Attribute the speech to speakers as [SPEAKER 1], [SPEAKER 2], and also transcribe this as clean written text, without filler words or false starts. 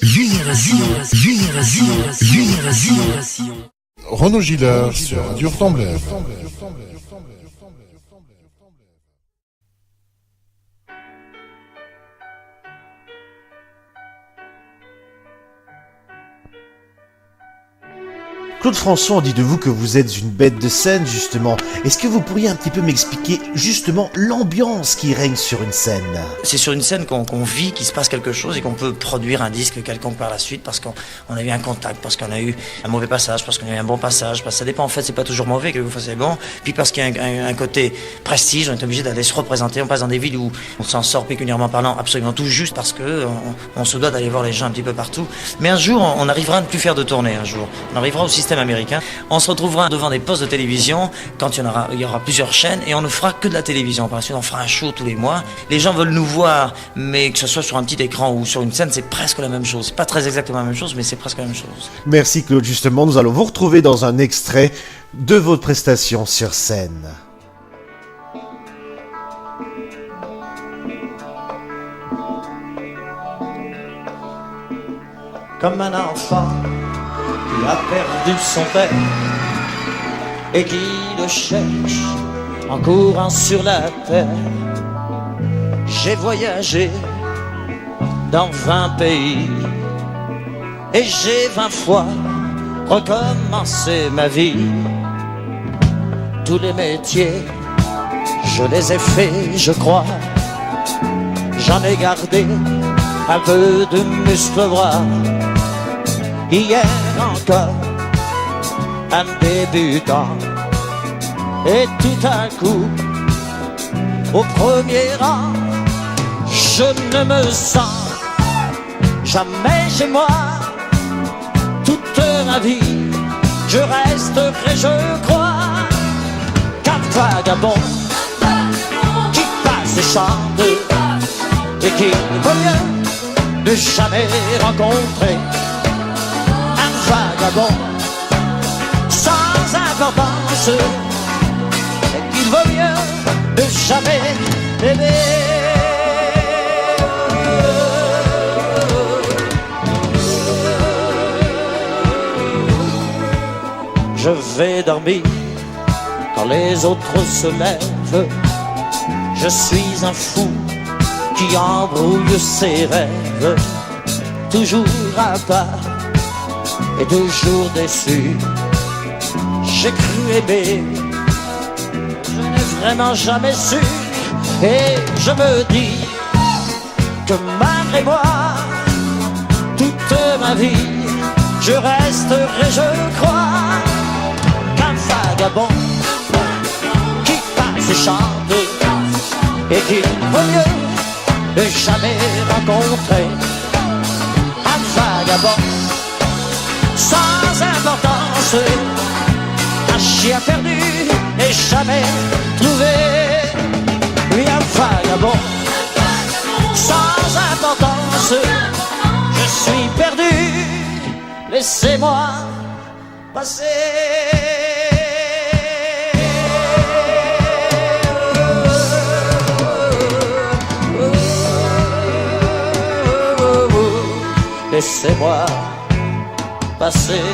[SPEAKER 1] Génération.
[SPEAKER 2] Renaud Giller sur Radio Temblève.
[SPEAKER 3] Claude François, on dit de vous que vous êtes une bête de scène, justement. Est-ce que vous pourriez un petit peu m'expliquer, justement, l'ambiance qui règne sur une scène ?
[SPEAKER 4] C'est sur une scène qu'on vit, qu'il se passe quelque chose et qu'on peut produire un disque quelconque par la suite parce qu'on a eu un contact, parce qu'on a eu un mauvais passage, parce qu'on a eu un bon passage, parce que ça dépend, en fait, c'est pas toujours mauvais, quelquefois c'est bon, puis parce qu'il y a un côté prestige, on est obligé d'aller se représenter, on passe dans des villes où on s'en sort pécuniairement parlant absolument tout juste parce que on se doit d'aller voir les gens un petit peu partout. Mais un jour, on arrivera à ne plus faire de tournée, un jour. On arrivera au système américain. On se retrouvera devant des postes de télévision quand il y aura plusieurs chaînes et on ne fera que de la télévision. Par la suite, on fera un show tous les mois. Les gens veulent nous voir, mais que ce soit sur un petit écran ou sur une scène, c'est presque la même chose. C'est pas très exactement la même chose, mais c'est presque la même chose.
[SPEAKER 3] Merci Claude, justement, nous allons vous retrouver dans un extrait de votre prestation sur scène.
[SPEAKER 5] Comme un enfant qui a perdu son père et qui le cherche en courant sur la terre. J'ai voyagé dans 20 pays et j'ai 20 fois recommencé ma vie. Tous les métiers, je les ai faits, je crois. J'en ai gardé un peu de muscle bras. Hier encore, un débutant, et tout à coup, au premier rang, je ne me sens jamais chez moi. Toute ma vie, je resterai, je crois, qu'un vagabond qui passe et chante, et qu'il vaut mieux ne jamais rencontrer. Vagabond sans importance et qu'il vaut mieux ne jamais aimer. Je vais dormir quand les autres se lèvent. Je suis un fou qui embrouille ses rêves, toujours à part et toujours déçu. J'ai cru aimer, je n'ai vraiment jamais su. Et je me dis que malgré moi, toute ma vie, je resterai, je crois, qu'un vagabond qui passe et chante, et qu'il vaut mieux ne jamais rencontrer. Un vagabond sans importance, un chien perdu et jamais trouvé. Oui, un vagabond sans importance, je suis perdu, laissez-moi passer. Laissez-moi passer.